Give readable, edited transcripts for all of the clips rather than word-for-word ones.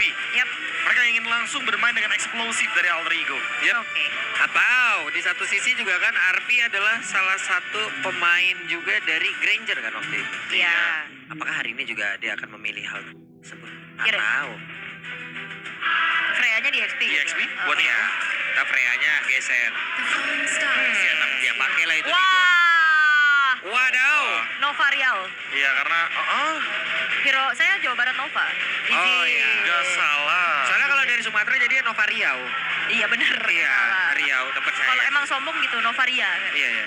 Yap. Mereka ingin langsung bermain dengan eksplosif dari Alter Ego. Oke. Atau di satu sisi juga kan Arpi adalah salah satu pemain juga dari Granger kan waktu itu. Iya. Apakah hari ini juga dia akan memilih hal tersebut? Kira- Atau Freya-nya di XP. Di XP? Buat ya, ya. kita Freya-nya geser. Dia pakai lah itu. Wah. Wadaw. Nova Rial. Iya, karena Hero saya Jawa Barat Nova. Oh, iya. nggak salah. Soalnya kalau dari Sumatera jadi Nova Riau. Iya bener. Iya, salah. Riau tempat saya. Kalau emang sombong gitu Nova Ria. Iya, iya.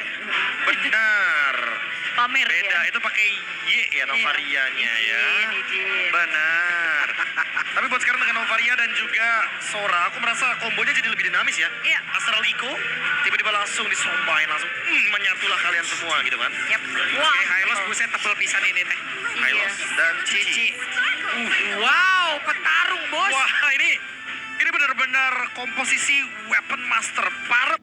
Benar. Pamer Beda, dia. itu pakai Y ya Novarianya ya. Izin. Benar. Tapi buat sekarang dengan Novaria dan juga Sora, aku merasa kombonya jadi lebih dinamis ya. Iya. Astral Eco tiba-tiba langsung disombain, langsung menyatulah kalian semua gitu kan. Yap. Oke, Hylos buset tebel pisan ini teh. Hylos dan Cici. Wow, petarung bos. Wah, ini benar-benar komposisi weapon master. Para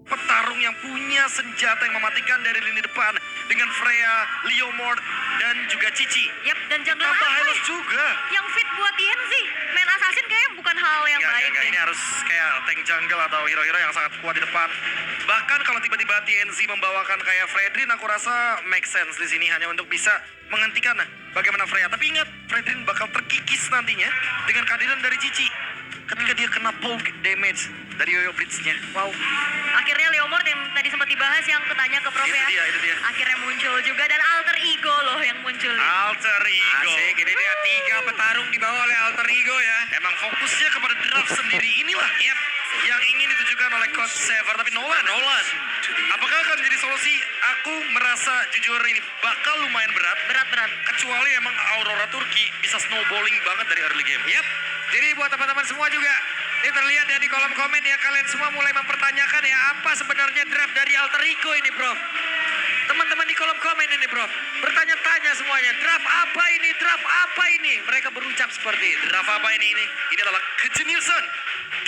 petarung yang punya senjata yang mematikan dari lini depan dengan Freya, Leomord, dan juga Cici. Yap, dan jungler Tambah apa Hylos ya? juga. Yang fit buat TNC. Main assassin kayaknya bukan hal yang baik Enggak, deh. ini harus kayak tank jungle atau hero-hero yang sangat kuat di depan. Bahkan kalau tiba-tiba TNZ membawakan kayak Fredrin, aku rasa make sense di sini hanya untuk bisa menghentikan bagaimana Freya. Tapi ingat, Fredrin bakal terkikis nantinya dengan kehadiran dari Cici ketika dia kena poke damage dari Yoyo Blitz-nya. Wow. Akhirnya Leomord yang tadi sempat dibahas yang ketanya ke Prof ya. Itu dia. Akhirnya muncul juga dan alter ego loh yang muncul. Alter Ego. Asik, ini dia 3 petarung dibawa oleh Alter Ego ya. Emang fokusnya kepada draft sendiri inilah yang ingin ditujukan oleh Coach Sever. Tapi Nolan. Apakah akan menjadi solusi? Aku merasa jujur ini bakal lumayan berat. Berat. Kecuali emang Aurora Turki bisa snowballing banget dari early game. Yap. Jadi buat teman-teman semua juga, ini terlihat ya di kolom komen ya, kalian semua mulai mempertanyakan ya apa sebenarnya draft dari Alter Ego ini, Prof. Teman-teman di kolom komen ini, Prof, bertanya-tanya semuanya, draft apa ini? Mereka berucap seperti itu. Draft apa ini? Ini adalah kejeniusan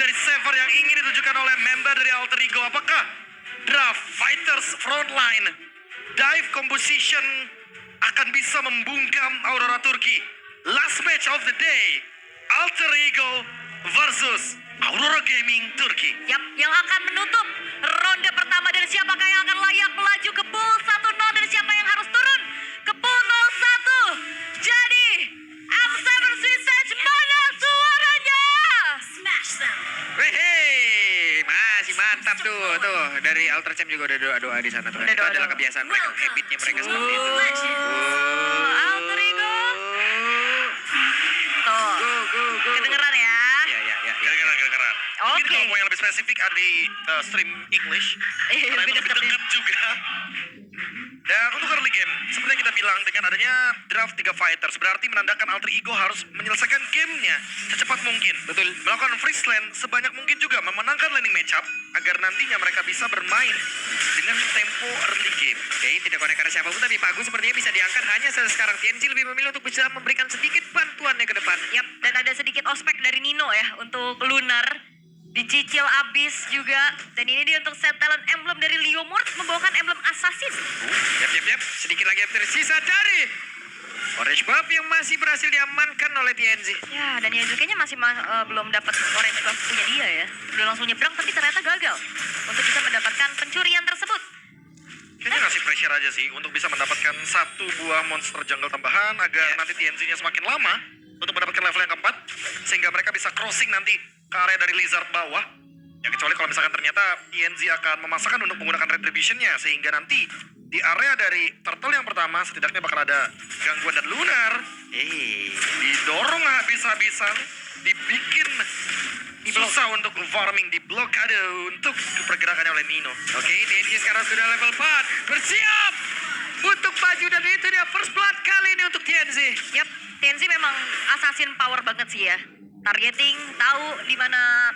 dari Sever yang ingin ditujukan oleh member dari Alter Ego. Apakah draft Fighters Frontline Dive Composition akan bisa membungkam Aurora Turki? Last match of the day, Alter Ego versus Aurora Gaming Turki. Yap, yang akan menutup ronde pertama dan siapakah yang akan layak melaju ke pool 1-0 dan siapa yang harus turun ke pool 0-1. Jadi, M7 Stage mana suaranya? Smash them. Hei, masih mantap tuh dari Alter Champ juga udah doa-doa di sana tuh. Udah Itu doa-doa. adalah kebiasaan mereka, habitnya mereka seperti itu. Alter Ego. Tuh, Go. kedengeran ya? Iya. Kedengeran. Mungkin Oke. kalau mau yang lebih spesifik ada di stream English. Karena Lebih itu lebih dekat nih. dekat juga. Dan untuk early game, seperti yang kita bilang, dengan adanya draft 3 fighters, berarti menandakan Alter Ego harus menyelesaikan gamenya secepat mungkin. Betul. Melakukan freeze lane sebanyak mungkin juga, memenangkan laning matchup, agar nantinya mereka bisa bermain dengan tempo early game. Oke, tidak konek karena siapapun, tapi Pagu sepertinya bisa diangkat. Hanya sekarang TNC lebih memilih untuk bisa memberikan sedikit bantuannya ke depan. Yap, dan ada sedikit ospek dari Nino ya untuk Lunar. Dicicil abis juga. Dan ini dia untuk set talent emblem dari Leomord membawakan emblem assassin. Yap. Sedikit lagi yang tersisa dari Orange Buff yang masih berhasil diamankan oleh TNC. Ya, dan Yazuki-nya masih belum dapat orange buff punya dia ya. Udah langsung nyebrang tapi ternyata gagal untuk bisa mendapatkan pencurian tersebut. Kayaknya ngasih pressure aja sih untuk bisa mendapatkan satu buah monster jungle tambahan agar nanti TNC-nya semakin lama untuk mendapatkan level yang keempat sehingga mereka bisa crossing nanti ke area dari Lizard bawah. Ya kecuali kalau misalkan ternyata TNC akan memaksakan untuk menggunakan retribution-nya sehingga nanti di area dari turtle yang pertama setidaknya bakal ada gangguan dan Lunar didorong habis-habisan, dibikin susah untuk farming, di blokade untuk pergerakannya oleh Nino. Oke, TNC sekarang sudah level 4. Bersiap untuk maju dan itu dia first blood kali ini untuk TNC. Yap, TNC memang assassin power banget sih ya. Targeting, tahu di mana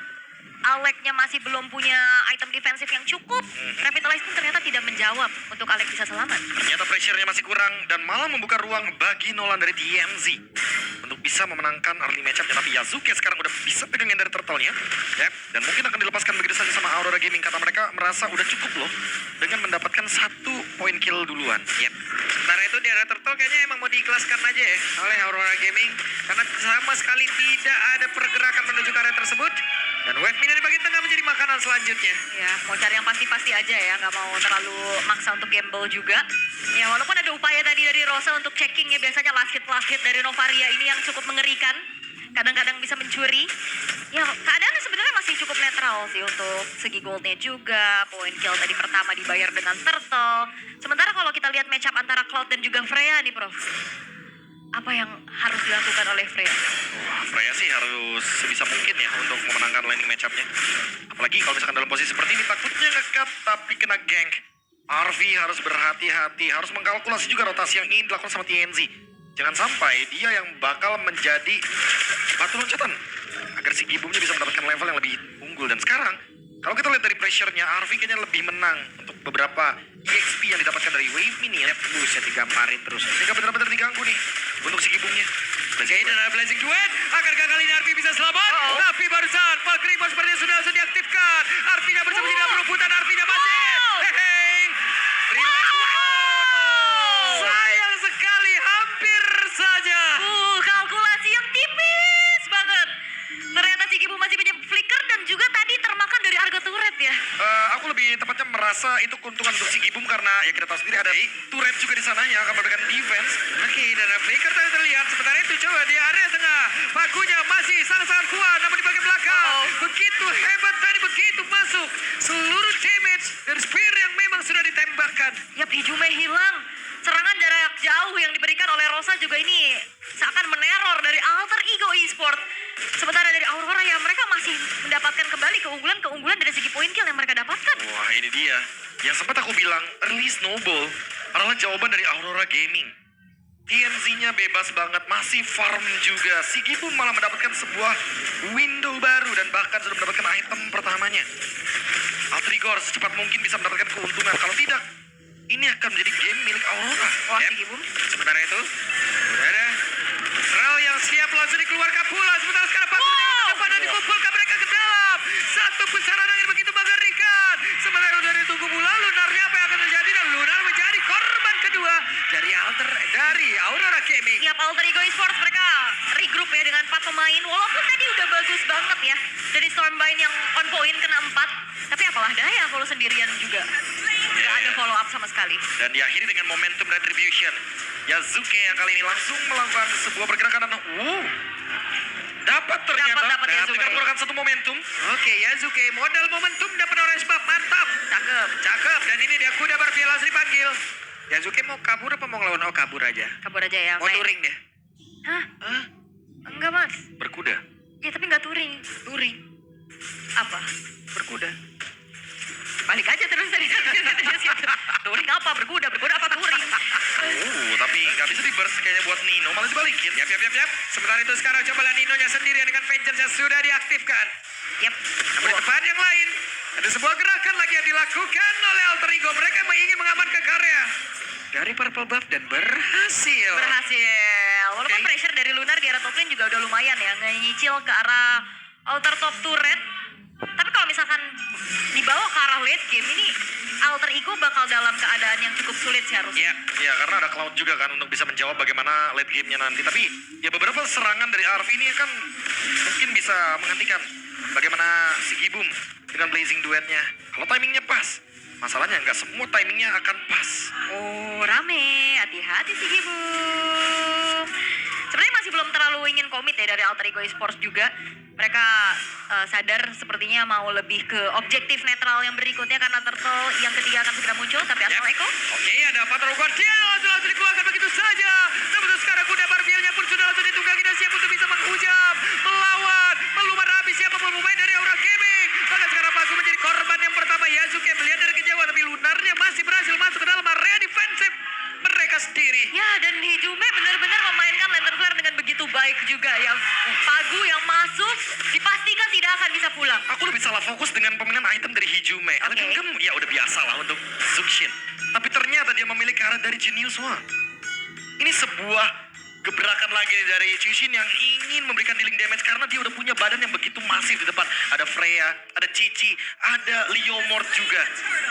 Alec-nya masih belum punya item defensif yang cukup. Revitalize pun ternyata tidak menjawab untuk Alec bisa selamat. Ternyata pressure-nya masih kurang dan malah membuka ruang bagi Nolan dari TMZ untuk bisa memenangkan early matchup. Tapi Yazuki sekarang udah bisa pegangin dari turtle-nya. Dan mungkin akan dilepaskan begitu saja sama Aurora Gaming. Kata mereka merasa udah cukup loh dengan mendapatkan 1 poin kill duluan. Sementara itu di ya, Turtle kayaknya emang mau diikhlaskan aja ya oleh Aurora Gaming. Karena sama sekali tidak ada pergerakan menuju ke area tersebut. Dan Wave Minion di bagian tengah menjadi makanan selanjutnya. Ya, mau cari yang pasti-pasti aja ya, nggak mau terlalu maksa untuk gamble juga. Ya, walaupun ada upaya tadi dari Rosa untuk checkingnya, biasanya last hit dari Novaria ini yang cukup mengerikan. Kadang-kadang bisa mencuri. Ya, keadaannya sebenarnya masih cukup netral sih untuk segi goldnya juga. Point kill tadi pertama dibayar dengan Turtle. Sementara kalau kita lihat matchup antara Cloud dan juga Freya nih, Prof. Apa yang harus dilakukan oleh Freya? Wah, Freya sih harus sebisa mungkin ya untuk memenangkan laning matchup-nya. Apalagi kalau misalkan dalam posisi seperti ini, takutnya nge-cut tapi kena gank. RV harus berhati-hati, harus mengkalkulasi juga rotasi yang ingin dilakukan sama TNZ. Jangan sampai dia yang bakal menjadi batu loncatan agar si Gibumnya bisa mendapatkan level yang lebih unggul. Dan sekarang, kalau kita lihat dari pressure-nya, RV kayaknya lebih menang untuk beberapa EXP yang didapatkan dari Wave Minion. Buset digamparin terus. Sehingga benar-benar diganggu nih untuk si Gibumnya. Oke, dan ada Blazing Duet. Akankah kali ini RP bisa selamat? Tapi barusan Valkyrie Ball sepertinya sudah langsung diaktifkan. RP-nya bersama di dalam rumputan. RP-nya masih. Hehehe. Relax. Sayang sekali, hampir saja. Kalkulasi yang tipis banget. Ternyata si Gibu masih punya flicker dan juga tadi termakan dari harga turret ya. Aku lebih tepatnya merasa itu keuntungan untuk si Gibum karena ya kita tahu sendiri ada turret juga di sana yang akan memberikan defense. Oke, dan flicker tadi terlihat. Sementara itu coba di area tengah. Pakunya masih sangat-sangat kuat, namun di bagian belakang. Begitu hebat tadi, begitu masuk. Seluruh damage dari spear yang memang sudah ditembakkan. Yap, Hijume hilang. Serangan jarak jauh yang diberikan oleh Rosa juga ini seakan meneror dari Alter Ego Esport. Sementara dari Aurora ya mereka masih mendapatkan kembali keunggulan dari segi point kill yang mereka dapatkan. Wah, ini dia. Yang sempat aku bilang early snowball adalah jawaban dari Aurora Gaming. TNZ-nya bebas banget, masih farm juga. Si Gibum malah mendapatkan sebuah window baru dan bahkan sudah mendapatkan item pertamanya. Alter Ego harus secepat mungkin bisa mendapatkan keuntungan. Kalau tidak, ini akan menjadi game milik Aurora. Wah, Yep. si Gibum. Sementara itu, sudah ada Rel yang siap langsung dikeluarkan pula. Sementara sekarang pakunya ke depan dan dikumpulkan mereka ke dalam. Satu pusaran angin begitu mengerikan. Sementara udah ditunggu pula Lunarnya apa yang akan terjadi. Dan Lunar menjadi korban kedua dari Aurora Gaming. Yap, Alter Ego Esports mereka regroup ya dengan 4 pemain. Walaupun tadi udah bagus banget ya. Dari Stormbind yang on point kena 4. Tapi apalah daya kalau sendirian juga. Nggak ada follow up sama sekali. Dan diakhiri dengan momentum retribution. Yazuke yang kali ini langsung melakukan sebuah pergerakan dan dapat ternyata. Dapat Yazuke. Dengan menggunakan satu momentum. Oke, Yazuke modal momentum dapat orange buff. Mantap. Cakep. Dan ini dia kuda Barbie langsung dipanggil. Yazuke mau kabur apa mau ngelawan? Oh, kabur aja. Kabur aja ya. Mau main. touring deh. Hah? Enggak, Mas. Berkuda. Ya tapi nggak touring. Touring. Apa? Berkuda. Balik aja terus dari situ. Touring apa? Berkuda apa touring? Tapi nggak bisa di burst kayaknya buat Nino, malah dibalikin. Yap. Sementara itu sekarang coba Ninonya sendirian dengan Vengeance yang sudah diaktifkan. Yap. Namun di tempat yang lain, ada sebuah gerakan lagi yang dilakukan oleh Alter Ego. Mereka ingin mengamankan karya dari Purple Buff dan berhasil. Walaupun Oke. pressure dari Lunar di arah top lane juga udah lumayan ya. Nyicil ke arah outer top turret. Tapi kalau misalkan dibawa ke arah late game ini, Alter Ego bakal dalam keadaan yang cukup sulit sih harusnya. Ya, karena ada Cloud juga kan untuk bisa menjawab bagaimana late game-nya nanti. Tapi ya beberapa serangan dari RV ini kan mungkin bisa menghentikan bagaimana si Gibum dengan Blazing Duetnya. Kalau timingnya pas, masalahnya nggak semua timingnya akan pas. Oh, rame. Hati-hati sih Gibum. Sebenarnya masih belum terlalu ingin komit ya dari Alter Ego Esports juga. Mereka sadar sepertinya mau lebih ke objektif netral yang berikutnya karena Turtle yang ketiga akan segera muncul. Tapi Astral Echo Oke, ada Patrol Guardian langsung dikeluarkan begitu saja. Namun sekarang kuda Barbielnya pun sudah langsung ditunggangi dan siap untuk bisa menghujam, melawan, melumar habis siapapun pemain dari Aurora Gaming. Bahkan sekarang Pagu menjadi korban yang pertama. Yazuke melihat dari kejauhan, tapi Lunarnya masih berhasil masuk ke dalam area defensif mereka sendiri. ya, dan Hijume benar-benar memainkan Lantern Flare dengan begitu baik juga ya. Pagu yang masuk dipastikan tidak akan bisa pulang. Aku lebih salah fokus dengan pemilihan item dari Hijume. Oke. Kan ya udah biasa lah untuk Zuxin. Tapi ternyata dia memilih ke arah dari Genius One. Ini sebuah gebrakan lagi dari Chushin yang ingin memberikan dealing damage karena dia udah punya badan yang begitu masif di depan. Ada Freya, ada Cici, ada Leomord juga.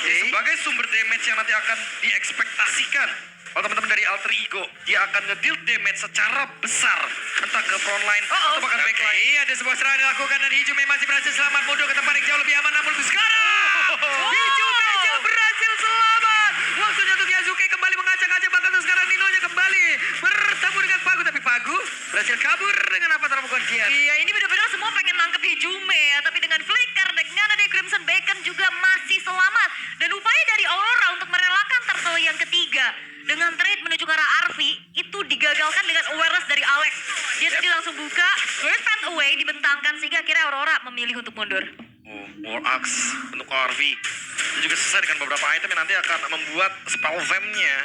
Jadi sebagai sumber damage yang nanti akan diekspektasikan Kalau teman-teman dari Alter Ego, dia akan nge-deal damage secara besar. Entah ke frontline atau bahkan backline. Iya, ada sebuah serangan dilakukan dan Hijume masih berhasil selamat mundur ke tempat yang jauh lebih aman. Namun sekarang Hijume berhasil selamat. Waktunya untuk Yasuke kembali mengacak-acak, bahkan tuh sekarang Ninonya kembali bertemu dengan Pagu, tapi Pagu berhasil kabur dengan apa terlalu kian. Iya, ini benar-benar semua pengen nangkep Hijume ya, tapi dengan flicker, dengan ada Crimson Bacon juga masih selamat. Dan upaya dari Aurora untuk merelakan turtle yang ketiga dengan trade menuju ke arah Arvi itu digagalkan dengan awareness dari Alex. Dia tadi langsung buka, Burst Path Away dibentangkan sehingga akhirnya Aurora memilih untuk mundur. Oh, War Axe untuk RV. Dia juga selesai dengan beberapa item yang nanti akan membuat spell vamp-nya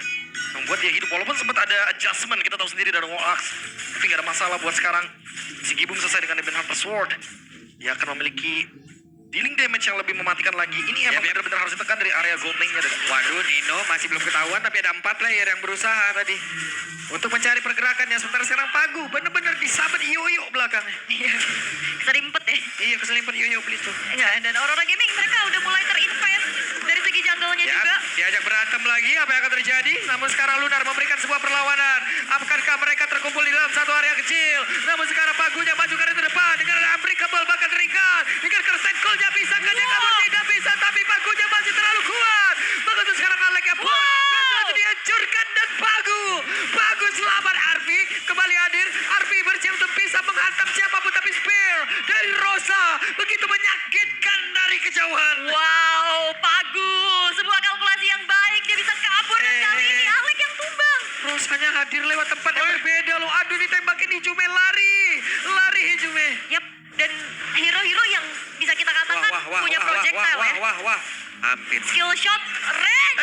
membuat dia hidup. Walaupun sempat ada adjustment, kita tahu sendiri dari War Axe, tapi gak ada masalah buat sekarang. Si Gibum selesai dengan Demon Hunter Sword. Dia akan memiliki dealing damage yang lebih mematikan lagi. Ini emang benar-benar harus ditekan dari area gold lane-nya. Waduh, Nino masih belum ketahuan, tapi ada 4 player yang berusaha tadi untuk mencari pergerakannya. Sementara sekarang Pagu benar-benar disabet Yoyo belakangnya. Iya, keserimpet ya. Iya, keselimpet Yoyo itu. Iya, dan Aurora Gaming mereka udah mulai terinvest dari segi jungle-nya Ya, juga. diajak berantem lagi, apa yang akan terjadi? Namun sekarang Lunar memberikan sebuah perlawanan. Akankah mereka terkumpul di dalam satu area kecil? Namun sekarang Pagunya maju ke depan dengan ada unbreakable bahkan terikat. Dengan Curse Call-nya bisakah dia kabur? Tidak bisa, tapi Pagunya masih terlalu kuat. Begitu sekarang Aleknya pun langsung dihancurkan dan Pagu selamat. Arvi kembali hadir. Arvi bersiap untuk bisa menghantam siapapun, tapi spear dari Rosa begitu menyakitkan dari kejauhan. Wow, Pagu, sebuah kalkulasi yang baik, dia bisa kabur dan kali ini Alek yang tumbang. Rosanya hadir lewat tempat yang berbeda loh. Aduh, ditembakin Hijume, lari Hijume. Yap, dan hero-hero yang bisa kita katakan punya projectile ya. Wah, hampir. Skill shot, range,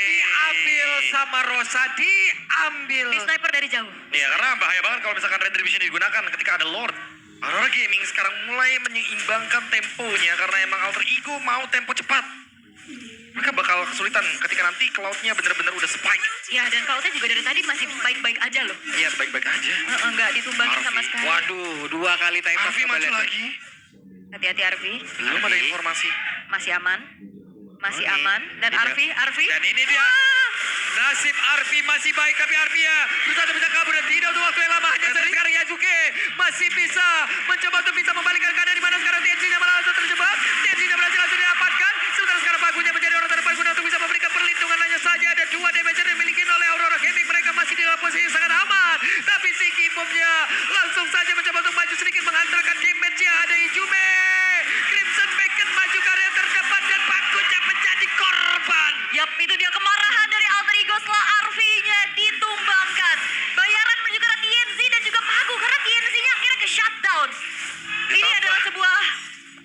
Diambil sama Rosa, diambil. di sniper dari jauh. Iya, karena bahaya banget kalau misalkan Retribution digunakan ketika ada Lord. Aurora Gaming sekarang mulai menyeimbangkan temponya karena emang Alter Ego mau tempo cepat. Mereka bakal kesulitan ketika nanti cloud-nya bener-bener udah spike. Ya, dan Cloudnya juga dari tadi masih baik-baik aja loh. Iya, baik-baik aja. Nggak ditumbangin sama Arvi. sekali. Waduh, 2 kali tembak. Arvi maju lagi. Hati-hati Arvi, Belum ada informasi. masih aman. Masih aman. Dan Arvi. Dan ini dia. Nasib Arvi masih baik, tapi Arvi ya berusaha bisa kabur dan tidak untuk waktu yang lama. Hanya dari sekarang Yasuke masih bisa mencoba untuk bisa membalikan keadaan di mana sekarang TNC-nya malah langsung terjebak. TNC-nya berhasil langsung didapatkan. Sementara sekarang Pagunya menjadi orang terdepan guna untuk bisa memberikan perlindungan. Hanya saja ada 2 damage yang dimiliki oleh Aurora Gaming. Mereka masih di dalam posisi yang sangat aman. Tapi si Gibomnya langsung saja mencoba untuk maju sedikit menghantarkan damage-nya. Ada Hijume. Crimson Bacon maju ke area terdepan dan Pagunya menjadi korban. Yap, itu dia kemarahan dari Alter Ego setelah RV-nya ditumbangkan. Bayaran menuju ke arah TNC dan juga Pagu karena TNC-nya akhirnya ke shutdown. Ini adalah sebuah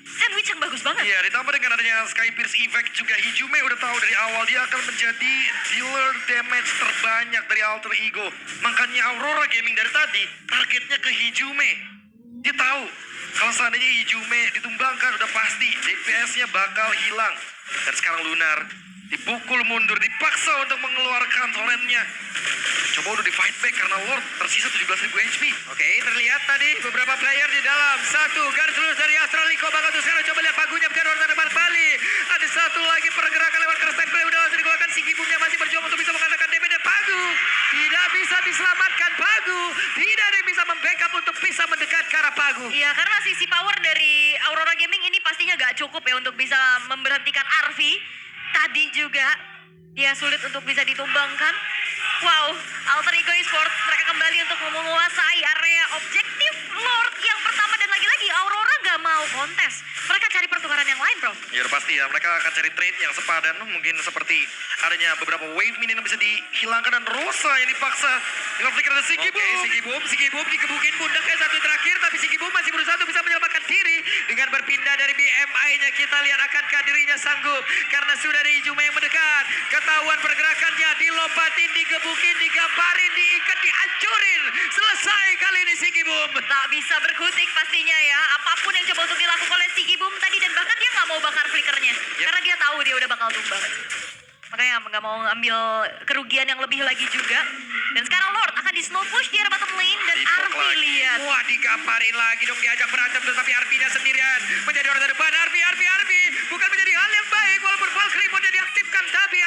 sandwich yang bagus banget. Iya, ditambah dengan adanya Sky Pierce Effect juga Hijume udah tahu dari awal dia akan menjadi dealer damage terbanyak dari Alter Ego. Makanya Aurora Gaming dari tadi targetnya ke Hijume. Dia tahu kalau seandainya Hijume ditumbangkan udah pasti DPS-nya bakal hilang. Dan sekarang Lunar dipukul mundur, dipaksa untuk mengeluarkan torrentnya. Coba udah di fight back karena Lord tersisa 17.000 HP. Oke, terlihat tadi beberapa player di dalam. Satu garis lurus dari Astraliko. Bakal tuh sekarang coba lihat Pagunya menjadi orang depan Bali. Ada satu lagi pergerakan lewat Kerstek Play. Udah langsung dikeluarkan. Si Gibumnya masih berjuang untuk bisa mengatakan DP. Dan Pagu tidak bisa diselamatkan. Pagu tidak ada yang bisa membackup untuk bisa mendekat ke arah Pagu. Iya, karena sisi power dari Aurora Gaming ini pastinya gak cukup ya untuk bisa memberhentikan Arvi. Tadi juga dia sulit untuk bisa ditumbangkan. Wow, Alter Ego Esports mereka kembali untuk menguasai area objektif Lord yang pertama. Dan lagi-lagi Aurora gak mau kontes. Mereka cari pertukaran yang lain, bro. Ya udah pasti ya, mereka akan cari trade yang sepadan. Mungkin seperti adanya beberapa wave minion yang bisa dihilangkan. Dan Rosa yang dipaksa dengan flicker ada si Gibum. Oke, si Gibum dikebukin pundaknya satu terakhir. Tapi si Gibum masih berusaha untuk bisa menyelamatkan diri. Dengan berpindah dari BMI-nya, kita lihat akankah dirinya sanggup. Karena sudah ada Hijume yang mendekat. Ketahuan pergerakannya, dilompatin, digebukin, digambarin, diikat, dihancurin. Selesai kali ini si Gibum. Tak bisa berkutik pastinya ya. Apapun yang coba untuk dilakukan oleh si Gibum tadi. Dan bahkan dia gak mau bakar flickernya. Karena dia tahu dia udah bakal tumbang. Makanya gak mau ngambil kerugian yang lebih lagi juga. Dan sekarang Lord akan di snow push di area bottom lane. Dan Dipok Arvi lagi. lihat. Wah, digambarin lagi dong, diajak berantem terus, tapi Arvinya sendirian menjadi orang terdepan. Arvi bukan menjadi hal yang baik walaupun Valkyrie mau diaktifkan, tapi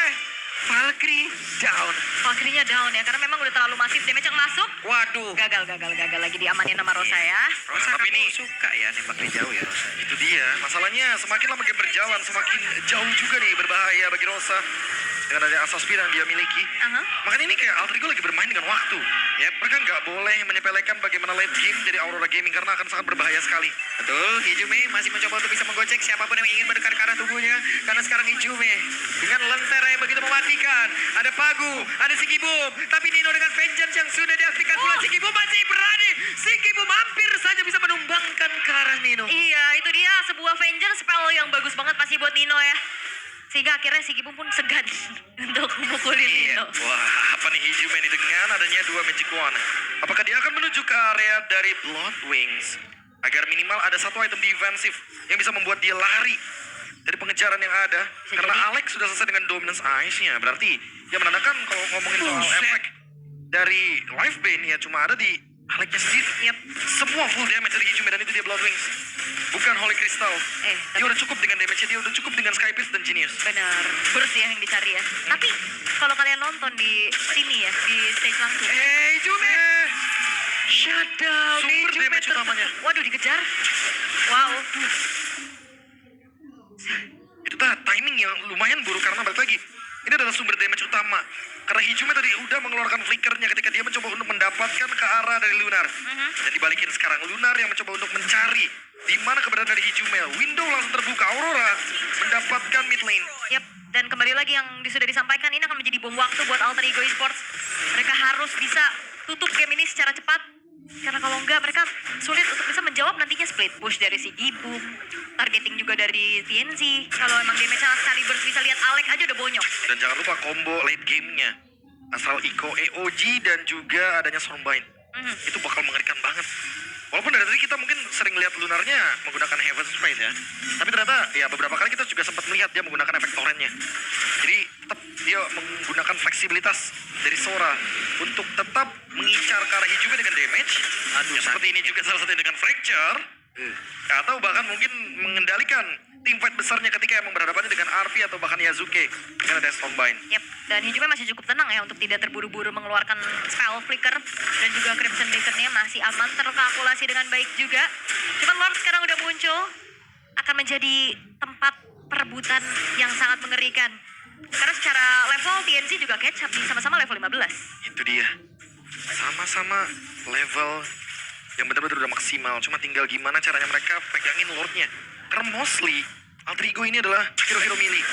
Valkyrie down. Valkyrie-nya down ya, karena memang udah terlalu masif damage yang masuk. Waduh. Gagal lagi diamanin sama Rosa ya. Rosa Tapi kamu ini- suka ya nembak dari jauh ya Rosa. Itu dia, masalahnya semakin lama game berjalan, semakin jauh juga nih berbahaya bagi Rosa. Dengan adanya asas speed yang dia miliki. Aha. Makanya ini kayak Alter Ego lagi bermain dengan waktu. Ya, mereka nggak boleh menyepelekan bagaimana late game dari Aurora Gaming karena akan sangat berbahaya sekali. Betul, Hijume masih mencoba untuk bisa menggocek siapapun yang ingin mendekat ke arah tubuhnya. Karena sekarang Hijume dengan lentera yang begitu mematikan. Ada Pagu, ada Sigibum. Tapi Nino dengan Vengeance yang sudah diaktifkan pula. Sigibum masih berani. Sigibum hampir saja bisa menumbangkan ke arah Nino. Iya, itu dia sebuah Vengeance spell yang bagus banget pasti buat Nino ya. Sehingga akhirnya si Gibum pun segan untuk memukulin Iya. Nino. Wah, apa nih Hijume ini dengan adanya dua Magic Wand? Apakah dia akan menuju ke area dari Blood Wings? Agar minimal ada satu item defensif yang bisa membuat dia lari dari pengejaran yang ada. Bisa Karena jadi. Alex sudah selesai dengan Dominance Ice-nya. Berarti dia menandakan kalau ngomongin soal Buset. efek dari Life Bane ya cuma ada di Alexnya sendiri. Yep. Semua full damage dari Hijume dan itu dia Blood Wings. Bukan Holy Crystal. Dia udah cukup dengan damage-nya, dia udah cukup dengan Sky Pierce dan Genius. Benar, burst ya yang dicari ya. Tapi kalau kalian nonton di sini ya, di stage langsung. Hijume. Shutdown. Sumber Hijume damage utamanya. Waduh, dikejar. Wow. Itu timing yang lumayan buruk karena balik lagi. Ini adalah sumber damage utama. Karena Hijume tadi udah mengeluarkan flickernya ketika dia mencoba untuk mendapatkan ke arah dari Lunar. Dan dibalikin sekarang Lunar yang mencoba untuk mencari di mana keberadaan dari Hijume. Window langsung terbuka. Aurora mendapatkan mid lane. Yap, dan kembali lagi yang sudah disampaikan ini akan menjadi bom waktu buat Alter Ego Esports. Mereka harus bisa tutup game ini secara cepat. Karena kalau enggak mereka sulit untuk bisa menjawab nantinya split push dari si Gibum. Targeting juga dari TNC. Kalau emang damage-nya sekali burst bisa lihat Alex aja udah bonyok. Dan jangan lupa combo late game-nya. Astral Echo EOG dan juga adanya Stormbind. Itu bakal mengerikan banget. Walaupun dari tadi kita mungkin sering lihat Lunarnya menggunakan Heaven's Fate ya. Tapi ternyata ya beberapa kali kita juga sempat melihat dia menggunakan efek torrentnya. Jadi tetap dia menggunakan fleksibilitas dari Sora untuk tetap mengincar ke arah Hijume dengan damage. Ya, seperti ini juga salah satunya dengan Fracture. Atau bahkan mungkin mengendalikan tim fight besarnya ketika emang berhadapannya dengan RP atau bahkan Yazuke dengan ada Stormbind. Yap, dan Hijume masih cukup tenang ya untuk tidak terburu-buru mengeluarkan spell flicker dan juga Crimson Beacon-nya masih aman terkalkulasi dengan baik juga. Cuman Lord sekarang udah muncul akan menjadi tempat perebutan yang sangat mengerikan. Karena secara level TNC juga catch up sama-sama level 15. Itu dia. Sama-sama level yang benar-benar udah maksimal. Cuma tinggal gimana caranya mereka pegangin Lordnya. Karena mostly Alter Ego ini adalah hero-hero melee.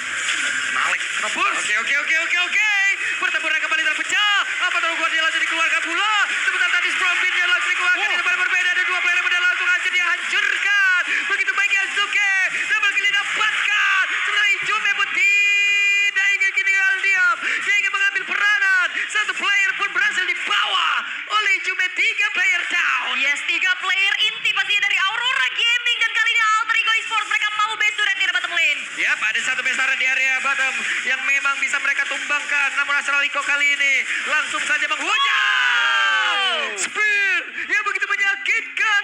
Nalek, kenapa? Oke. Pertempuran kembali terpecah. Apa tahu Guardian langsung dikeluarkan pula. Sebentar tadi Sprombin-nya langsung dikeluarkan. Di depan berbeda ada dua player yang mudah langsung hasil dihancurkan. Begitu baik Yazuke. Double kill didapatkan. Sebenarnya Hijume pun tidak ingin tinggal diam. Dia ingin mengambil peranan. Satu player pun berhasil dibawa oleh Hijume. 3 player down. Yes, 3 player inti pastinya dari Aurora Gaming dan kali ini Alter Ego Esports mereka mau base turret di bottom lane. Yap, ada satu besaran di area bottom yang memang bisa mereka tumbangkan. Namun Astral Echo kali ini langsung saja menghujam. Spear yang begitu menyakitkan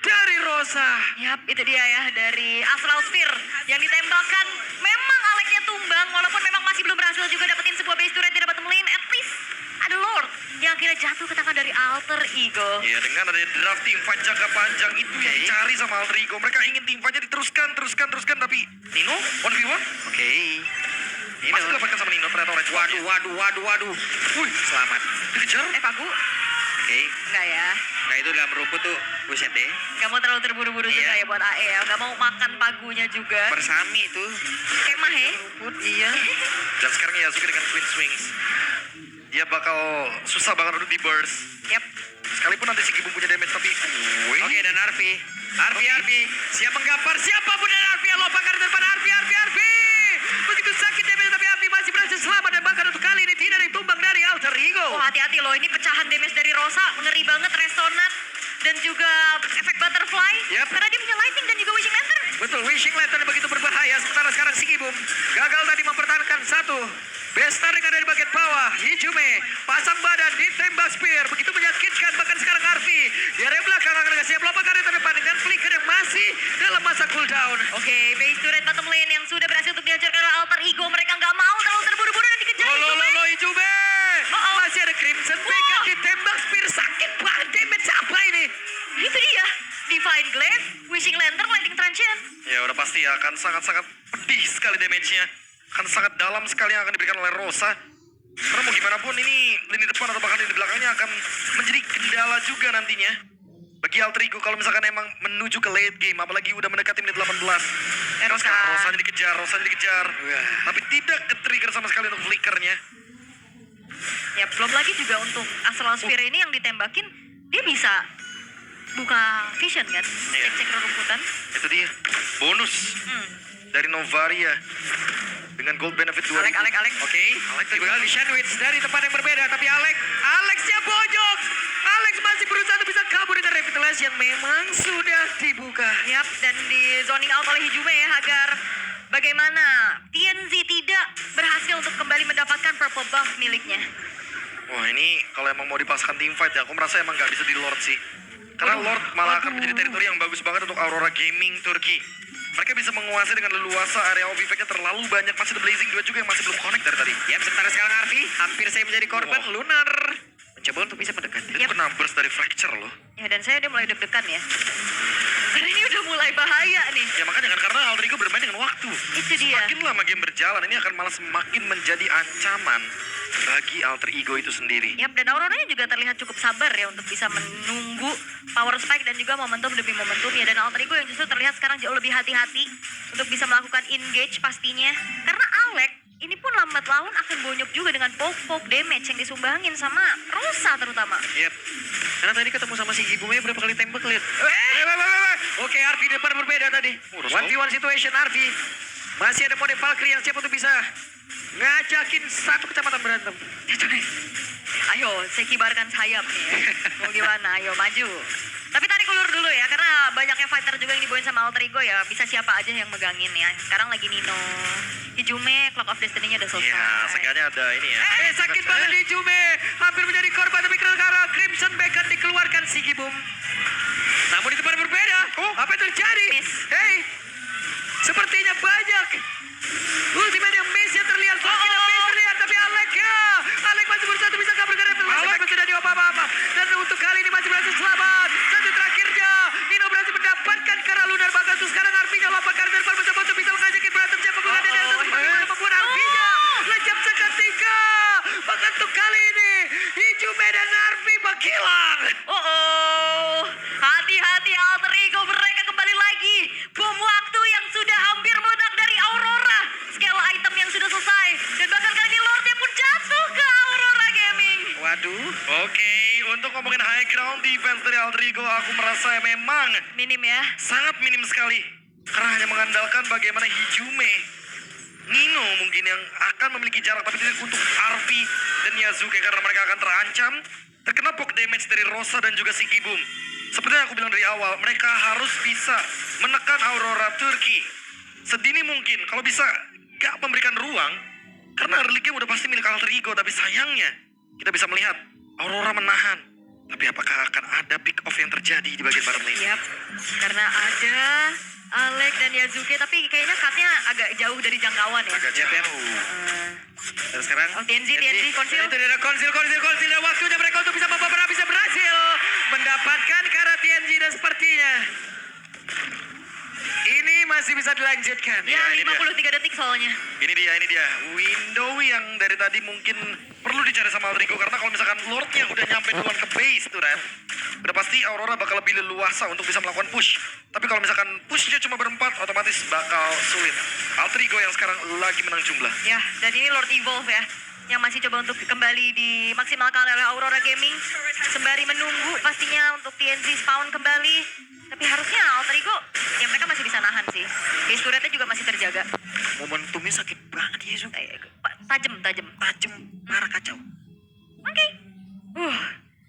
dari Rosa. Yap, itu dia ya dari Astral Sphere yang ditembakkan. Memang Alexnya tumbang walaupun memang masih belum berhasil juga dapetin sebuah base turret di bottom lane. At least ada Lord yang akhirnya jatuh ke tangan dari Alter Ego. Ya dengan ada draft team fight jangka panjang itu yang dicari sama Alter Ego. Mereka ingin team fight-nya diteruskan. Tapi Nino 1v1? Oke. Masih didapatkan sama Nino ternyata oleh Waduh. Wih, selamat. Dikejar? Pagu? Oke. Enggak ya. Nah itu dalam rumput tuh, buset deh. Gak mau terlalu terburu-buru juga Iya. ya buat AE ya. Gak mau makan pagunya juga. Persami tuh. Kemah ya. Rumput, iya. Dan sekarang Yazuki dengan Queen Swings. Dia bakal susah banget untuk di burst. Yap. Sekalipun nanti si Gibum punya damage tapi Oke, dan Arfi, siap menggampar siapapun dan Arfi yang lompatkan ke depan Arfi. Begitu sakit damage tapi Arfi masih berhasil selamat dan bahkan untuk kali ini tidak ditumbang dari Alter Ego. Oh hati-hati loh, ini pecahan damage dari Rosa ngeri banget, resonat dan juga efek butterfly. Yap. Karena dia punya lightning dan juga wishing lantern. Betul, Wishing Lantern begitu berbahaya. Sementara sekarang si Gibum gagal tadi mempertahankan satu. Bestar dengan dari bagian bawah. Hijume pasang badan ditembak spear. Begitu menyakitkan bahkan sekarang Arfi. Di area belakang akan siap lompat ke area terdepan dengan flicker yang masih dalam masa cooldown. Oke, base turret bottom lane yang sudah berhasil untuk dihancurkan oleh Alter Ego. Mereka nggak mau terlalu terburu-buru dan dikejar. Lolo, Glaze, Wishing Lantern, Lightning Transient. Ya udah pasti akan sangat-sangat pedih sekali damage-nya. Akan sangat dalam sekali yang akan diberikan oleh Rosa. Karena mau gimana pun ini lini depan atau bahkan lini belakangnya akan menjadi kendala juga nantinya. Bagi Alter Ego kalau misalkan emang menuju ke late game, apalagi udah mendekati menit 18. Rosanya dikejar. Tapi tidak ke-trigger sama sekali untuk flickernya. Ya, belum lagi juga untuk Astral Sphere ini yang ditembakin, dia bisa buka vision kan? Iya. Cek-cek rerumputan. Itu dia, bonus dari Novaria. Dengan gold benefit 2000. Alek. Oke. Tinggal di sandwich dari tempat yang berbeda. Tapi Alexnya bojok. Alex masih berusaha untuk bisa kabur dengan revitalize yang memang sudah dibuka. Yap, dan di zoning out oleh Hijume ya, agar bagaimana TNZ tidak berhasil untuk kembali mendapatkan purple buff miliknya. Wah ini kalau emang mau dipasangkan team fight ya, aku merasa emang gak bisa di Lord sih. Karena Lord malah akan menjadi teritori yang bagus banget untuk Aurora Gaming Turki. Mereka bisa menguasai dengan leluasa area of effect-nya terlalu banyak. Masih ada Blazing 2 juga yang masih belum connect dari tadi. Ya, sementara sekarang Arfi hampir saya menjadi korban. Lunar mencoba untuk bisa mendekat. Itu kena burst dari Fracture loh. Ya, dan saya udah mulai deg-degan ya. Karena ini udah mulai bahaya nih. Ya makanya kan karena Alter Ego bermain dengan waktu. Itu dia. Semakin lama game berjalan, ini akan malah semakin menjadi ancaman bagi Alter Ego itu sendiri. Yap, dan Auroranya juga terlihat cukup sabar ya untuk bisa menunggu power spike dan juga momentum demi momentum ya. Dan Alter Ego yang justru terlihat sekarang jauh lebih hati-hati untuk bisa melakukan engage pastinya. Karena Alek ini pun lambat laun akan bonyok juga dengan poke damage yang disumbangin sama Rosa terutama. Yep. Karena tadi ketemu sama si Ibume berapa kali tembak lihat. Oke, Arfi depan berbeda tadi. 1v1 situation Arfi. Masih ada mode Valkyrie yang siap untuk bisa ngajakin satu kecamatan berantem. Ayo, saya kibarkan sayap nih ya. Mau gimana? Ayo, maju. Tapi tarik ulur dulu ya, karena banyaknya fighter juga yang dibawain sama Alter Ego ya. Bisa siapa aja yang megangin ya. Sekarang lagi Nino. Hijume, Clock of Destiny-nya udah selesai. Ya, seenggaknya ada ini ya. Sakit banget di Jume. Hampir menjadi korban tapi karena Crimson Beacon dikeluarkan si Gibum. Namun di tempat berbeda. Apa yang terjadi? Miss. Hey, sepertinya banyak ultimate yang miss yang terlihat. Miss terlihat, tapi Alek masih berusaha untuk bisa kabur dari Alek masih tidak di apa-apa. Dan untuk kali ini masih berhasil selamat. Satu terakhirnya, Nino berhasil mendapatkan karena Lunar bahkan untuk sekarang Arfinya lompat karena depan mencoba untuk bisa mengajakin berantem siapa pun ada di atas apapun Arfinya. Lejap seketika. Bahkan untuk kali ini, Hijume dan Arfi menghilang. Hati-hati Alter Ego, mereka kembali lagi. Bom waktu yang sudah hampir meledak dari Aurora. Scale item yang sudah selesai. Dan bahkan kali ini Lordnya pun jatuh ke Aurora Gaming. Waduh. Oke, untuk ngomongin high ground defense dari Alter Ego, aku merasa memang Minim ya. sangat minim sekali. Karena hanya mengandalkan bagaimana Hijume, Nino mungkin yang akan memiliki jarak, tapi tidak untuk Arfi dan Yazuke karena mereka akan terancam terkena poke damage dari Rosa dan juga si Gibum. Seperti yang aku bilang dari awal, mereka harus bisa menekan Aurora Turki sedini mungkin. Kalau bisa gak memberikan ruang, karena early game udah pasti milik Alter Ego. Tapi sayangnya kita bisa melihat Aurora menahan. Tapi apakah akan ada pick off yang terjadi di bagian bottom lane? Yap, karena ada Alek dan Yazuke, tapi kayaknya cutnya agak jauh dari jangkauan ya. Agak jauh. Dan sekarang TNZ, konsil. Itu dia konsil dan waktunya mereka untuk bisa bisa berhasil mendapatkan karena TNG dan sepertinya ini masih bisa dilanjutkan. Ya, ini 53 detik soalnya. Ini dia. Window yang dari tadi mungkin perlu dicari sama Alter Ego. Karena kalau misalkan Lordnya udah nyampe duluan ke base tuh, Ren, udah pasti Aurora bakal lebih leluasa untuk bisa melakukan push. Tapi kalau misalkan pushnya cuma berempat, otomatis bakal sulit. Alter Ego yang sekarang lagi menang jumlah. Ya, dan ini Lord Evolve ya, yang masih coba untuk kembali dimaksimalkan oleh Aurora Gaming sembari menunggu pastinya untuk TNZ spawn kembali. Tapi harusnya Alter Ego, ya mereka masih bisa nahan sih. Base turretnya juga masih terjaga. Momentumnya sakit banget ya, Zul. Tajam. Marah kacau. Oke.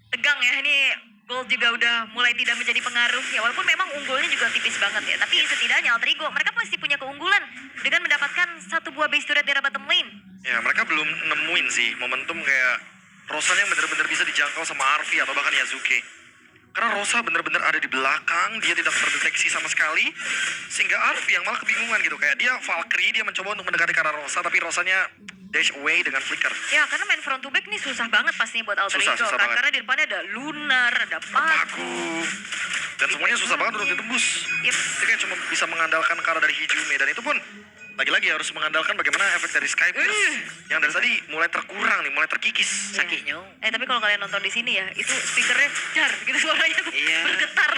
Tegang ya, ini gold juga udah mulai tidak menjadi pengaruh. Ya walaupun memang unggulnya juga tipis banget ya. Tapi setidaknya Alter Ego, mereka pasti punya keunggulan dengan mendapatkan satu buah base turret di arah bottom lane. Ya, mereka belum nemuin sih momentum kayak Rosanya yang benar-benar bisa dijangkau sama Arfi atau bahkan Yazuke. Karena Rosa benar-benar ada di belakang, dia tidak terdeteksi sama sekali. Sehingga Arfi yang malah kebingungan gitu. Kayak dia Valkyrie, dia mencoba untuk mendekati ke arah Rosa, tapi Rosanya dash away dengan flicker. Ya, karena main front to back nih susah banget pastinya buat Alter Susah Ego. banget. Karena di depannya ada Lunar, ada Pagu. Dan semuanya susah banget untuk ditembus. Yep. Dia kayak cuma bisa mengandalkan Kara dari Hijume. Dan itu pun lagi-lagi harus mengandalkan bagaimana efek dari Skypierce yang dari tadi mulai terkurang nih, mulai terkikis. Sakitnya. Tapi kalau kalian nonton di sini ya, itu speakernya jar gitu suaranya tuh Iya. bergetar.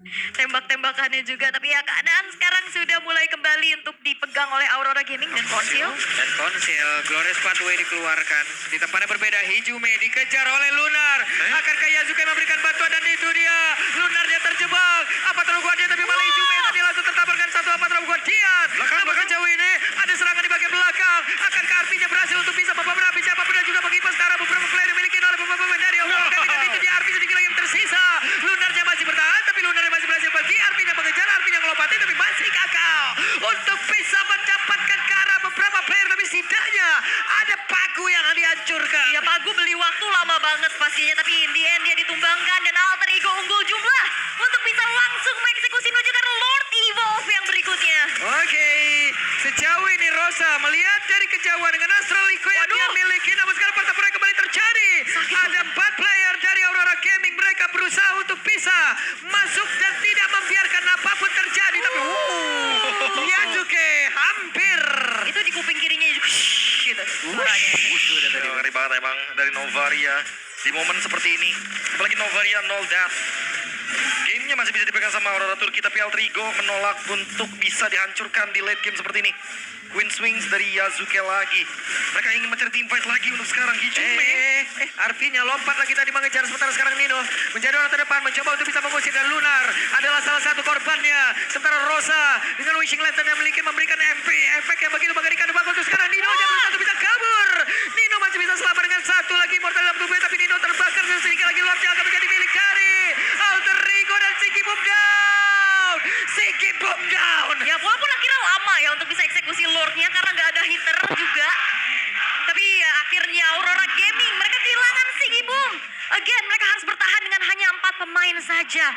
Tembak-tembakannya juga, tapi ya keadaan sekarang sudah mulai kembali untuk dipegang oleh Aurora Gaming dan Konsil. Dan Konsil, Glorious Pathway dikeluarkan. Di tempatnya berbeda, Hijume dikejar oleh Lunar. Akankah Yasuke memberikan bantuan dan itu dia. Lunar dia terjebak. Apa terlalu dia tapi malah Hijume tadi langsung tertabarkan satu apa terlalu Dian. Namun sejauh ini ada serangan di bagian belakang. Akankah Arpinya berhasil untuk bisa membeberapa siapapun dan juga mengipas ke arah beberapa player dimiliki oleh beberapa pemain dari Aurora Gaming. Dan itu dia Arpi sedikit lagi yang tersisa. Lunarnya masih bertahan tapi Lunarnya masih berhasil pergi. Arpinya mengejar, Arpinya ngelompati tapi masih gagal untuk bisa mendapatkan ke arah beberapa player, tapi setidaknya ada Pagu yang dihancurkan. Ya Pagu beli waktu lama banget pastinya, tapi in the end dia ditumbangkan dan Alter Ego unggul jumlah untuk bisa langsung mengeksekusi menuju ke Lord Evolve yang berikutnya. Oke, sejauh ini Rosa melihat dari kejauhan dengan Astral Liko yang dia miliki, namun sekarang pertempuran kembali terjadi. Ada 4 player dari Aurora Gaming, mereka berusaha untuk bisa masuk dan tidak membiarkan apapun terjadi, tapi Yasuke hampir. Itu di kuping kirinya juga gitu suaranya. Ngeri banget emang dari Novaria di momen seperti ini. Apalagi Novaria nol death. Gamenya masih bisa dipegang sama Aurora Turki, tapi Alter Ego menolak untuk bisa dihancurkan di late game seperti ini. Queen Swings dari Yasuke lagi. Mereka ingin mencari teamfight lagi untuk sekarang. Hijume. Arpinya lompat lagi tadi mengejar, sementara sekarang Nino menjadi orang terdepan mencoba untuk bisa mengusir, dan Lunar adalah salah satu korbannya. Sementara Rosa dengan Wishing Lantern yang memiliki memberikan efek yang begitu mengerikan. Bagus untuk sekarang Nino aja berusaha untuk bisa kabur. Nino masih bisa selamat dengan satu lagi mortal dalam tubuhnya, tapi Nino terbakar dan sedikit lagi Lordnya akan menjadi milik dari Alter Ego dan Siki Boom Down. Siki Boom Down. Ya walaupun akhirnya lama ya untuk bisa eksekusi Lordnya karena nggak ada hitter juga. Tapi ya akhirnya Aurora Gaming mereka kehilangan Sigi Boom. Again mereka harus bertahan dengan hanya 4 pemain saja.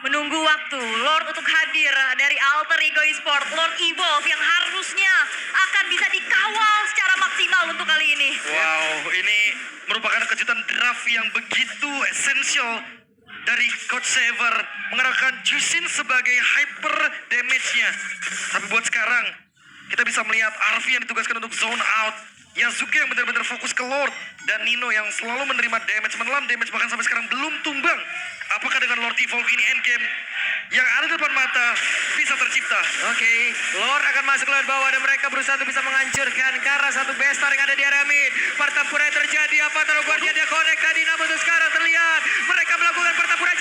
Menunggu waktu Lord untuk hadir dari Alter Ego Esport, Lord Evolve yang harusnya akan bisa dikawal secara maksimal untuk kali ini. Wow, ini merupakan kejutan draft yang begitu esensial dari Coach Saver mengerahkan Jushin sebagai hyper damage-nya. Tapi buat sekarang, kita bisa melihat Arfi yang ditugaskan untuk zone out. Yasuke yang benar-benar fokus ke Lord. Dan Nino yang selalu menerima damage, menelan damage bahkan sampai sekarang belum tumbang. Apakah dengan Lord Evolve ini endgame yang ada di depan mata bisa tercipta? Oke, Lord akan masuk lewat bawah dan mereka berusaha untuk bisa menghancurkan ke arah satu bestar yang ada di area mid. Pertempuran terjadi, apa taruh guardia dia connect tadi, namun untuk sekarang terlihat mereka melakukan pertempuran